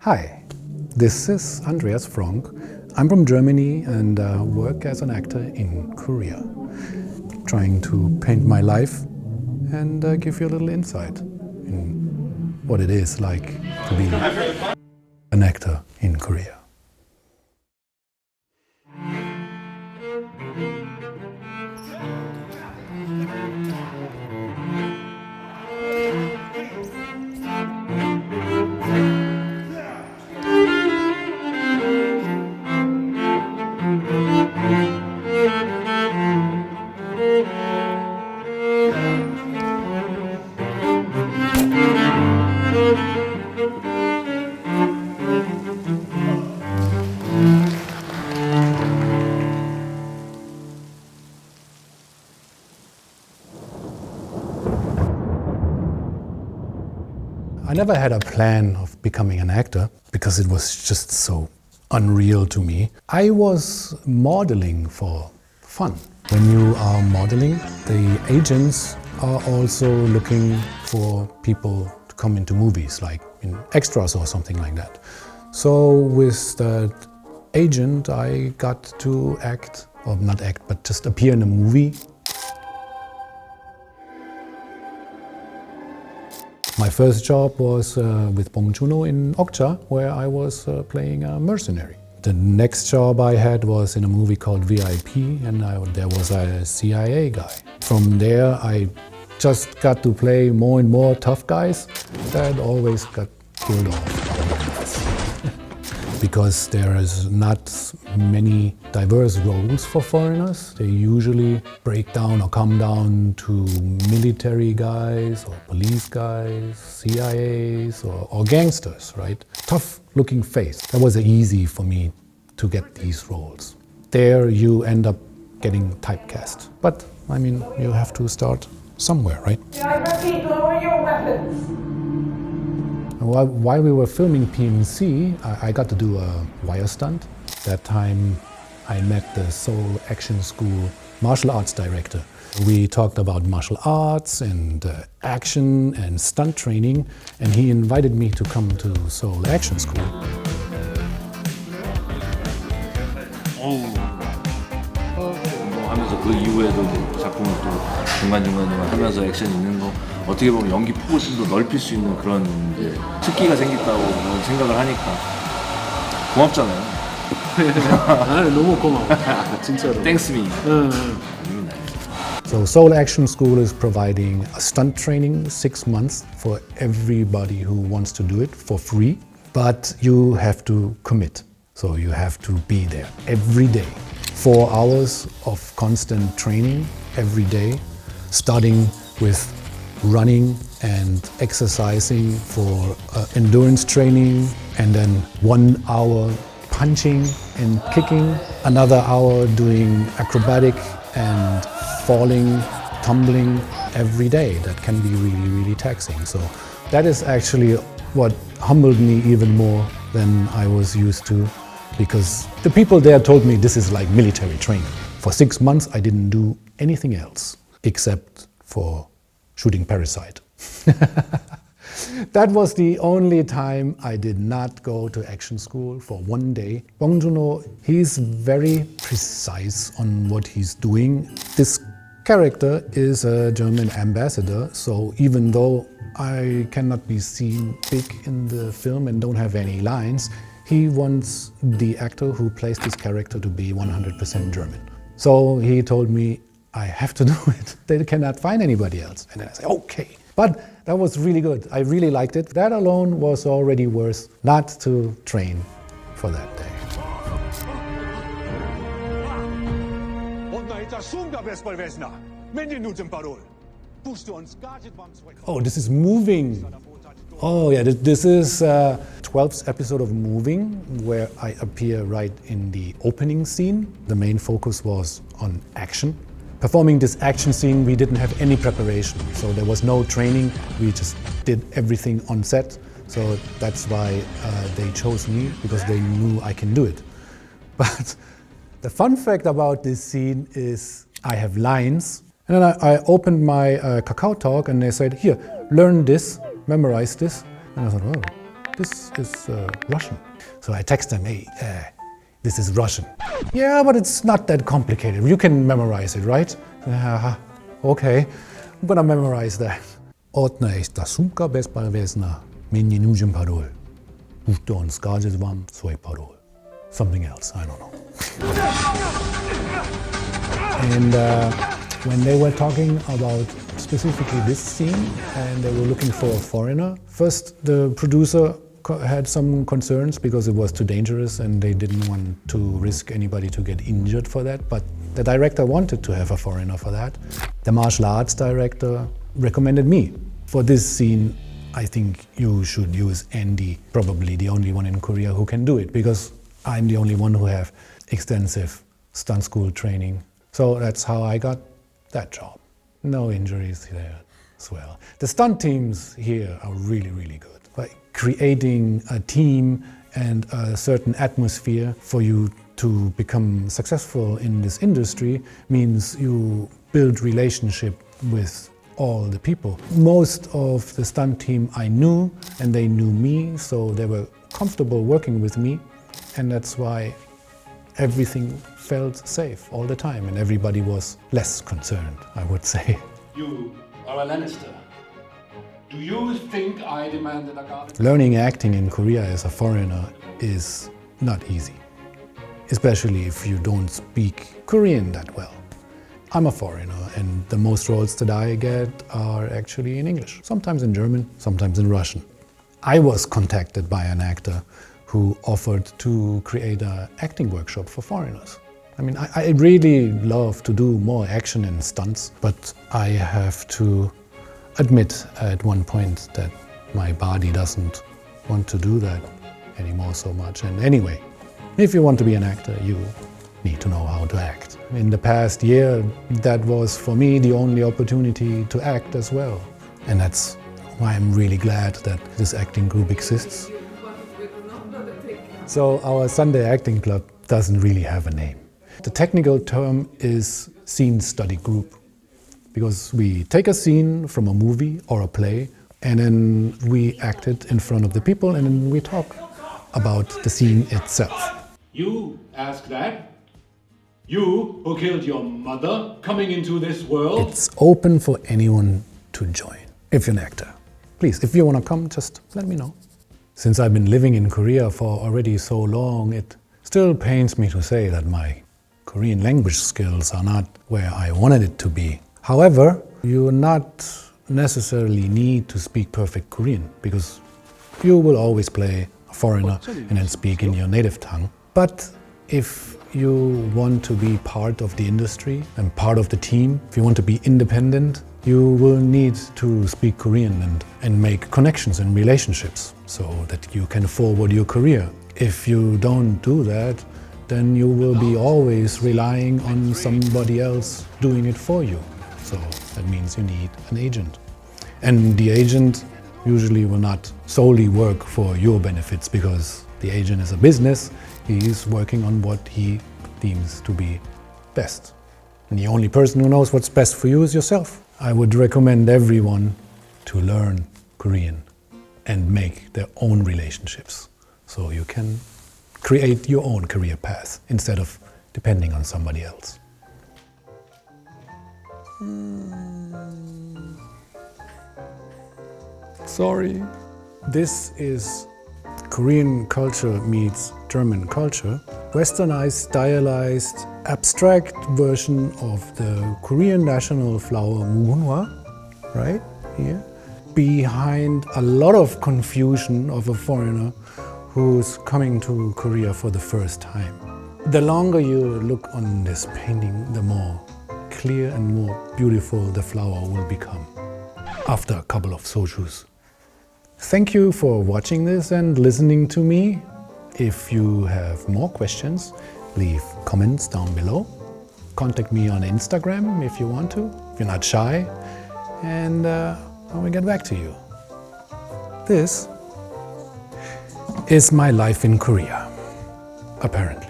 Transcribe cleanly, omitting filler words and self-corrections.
Hi, this is Andreas Fronk. I'm from Germany and work as an actor in Korea, trying to paint my life and give you a little insight in what it is like to be an actor in Korea. I never had a plan of becoming an actor because it was just so unreal to me. I was modeling for fun. When you are modeling, the agents are also looking for people to come into movies, like in extras or something like that. So with that agent, I got to act, or not act, but just appear in a movie. My first job was with Bong Joon-ho in Okja, where I was playing a mercenary. The next job I had was in a movie called VIP, and there was a CIA guy. From there, I just got to play more and more tough guys that always got killed off. Because there is not many diverse roles for foreigners. They usually break down or come down to military guys or police guys, CIAs or gangsters, right? Tough looking face. That was easy for me to get these roles. There you end up getting typecast. But I mean, you have to start somewhere, right? I repeat, lower your weapons. While we were filming PMC, I got to do a wire stunt. That time I met the Seoul Action School martial arts director. We talked about martial arts and action and stunt training, and he invited me to come to Seoul Action School. 하면서 그 이후에도 작품을 또 중간중간 하면서 액션 있는 거 어떻게 보면 연기 폭을 좀 더 넓힐 수 있는 그런 이제 특기가 생겼다고 생각을 하니까 고맙잖아요. 너무 고마워. 진짜로. Thanks me. So Seoul Action School is providing a stunt training 6 months for everybody who wants to do it for free, but you have to commit. So you have to be there every day. 4 hours of constant training every day, starting with running and exercising for endurance training, and then 1 hour punching and kicking, another hour doing acrobatic and falling, tumbling every day. That can be really, really taxing. So that is actually what humbled me even more than I was used to, because the people there told me this is like military training. For 6 months I didn't do anything else except for shooting Parasite. That was the only time I did not go to action school for 1 day. Bong Joon-ho, he's very precise on what he's doing. This character is a German ambassador, so even though I cannot be seen big in the film and don't have any lines, he wants the actor who plays this character to be 100% German. So he told me, I have to do it. They cannot find anybody else. And then I said, okay. But that was really good. I really liked it. That alone was already worth not to train for that day. Oh, this is Moving. Oh yeah, this is 12th episode of Moving, where I appear right in the opening scene. The main focus was on action. Performing this action scene, we didn't have any preparation, so there was no training. We just did everything on set. So that's why they chose me, because they knew I can do it. But the fun fact about this scene is I have lines. And then I opened my Kakao Talk and they said, here, learn this, memorize this. And I thought, oh, this is Russian. So I text them, hey, this is Russian. Yeah, but it's not that complicated. You can memorize it, right? Okay, I'm gonna memorize that. Одна из та сумка бесполезна, мне не нужен пароль. Пусть он скажет вам свой пароль. Something else, I don't know. And when they were talking about specifically this scene and they were looking for a foreigner, first the producer had some concerns because it was too dangerous and they didn't want to risk anybody to get injured for that, but the director wanted to have a foreigner for that. The martial arts director recommended me. For this scene, I think you should use Andy, probably the only one in Korea who can do it, because I'm the only one who have extensive stunt school training. So that's how I got that job. No injuries there as well. The stunt teams here are really, really good. By creating a team and a certain atmosphere for you to become successful in this industry means you build relationship with all the people. Most of the stunt team I knew and they knew me, so they were comfortable working with me, and that's why everything felt safe all the time and everybody was less concerned, I would say. You are a Lannister. Do you think I demanded a guard? Learning acting in Korea as a foreigner is not easy, especially if you don't speak Korean that well. I'm a foreigner and the most roles that I get are actually in English, sometimes in German, sometimes in Russian. I was contacted by an actor who offered to create an acting workshop for foreigners. I mean, I really love to do more action and stunts, but I have to admit at one point that my body doesn't want to do that anymore so much. And anyway, if you want to be an actor, you need to know how to act. In the past year, that was for me the only opportunity to act as well. And that's why I'm really glad that this acting group exists. So our Sunday acting club doesn't really have a name. The technical term is scene study group, because we take a scene from a movie or a play and then we act it in front of the people and then we talk about the scene itself. You ask that? You who killed your mother coming into this world? It's open for anyone to join, if you're an actor. Please, if you want to come, just let me know. Since I've been living in Korea for already so long, it still pains me to say that my Korean language skills are not where I wanted it to be. However, you not necessarily need to speak perfect Korean, because you will always play a foreigner and then speak in your native tongue. But if you want to be part of the industry and part of the team, if you want to be independent, you will need to speak Korean and make connections and relationships so that you can forward your career. If you don't do that, then you will be always relying on somebody else doing it for you. So that means you need an agent. And the agent usually will not solely work for your benefits, because the agent is a business. He is working on what he deems to be best. And the only person who knows what's best for you is yourself. I would recommend everyone to learn Korean and make their own relationships so you can create your own career path instead of depending on somebody else. Sorry. This is Korean culture meets German culture, westernized, stylized, abstract version of the Korean national flower mugunhwa, right here, behind a lot of confusion of a foreigner who's coming to Korea for the first time. The longer you look on this painting, the more clear and more beautiful the flower will become after a couple of sochus. Thank you for watching this and listening to me. If you have more questions, leave comments down below. Contact me on Instagram if you want to, if you're not shy, and I will get back to you. This is my life in Korea, apparently.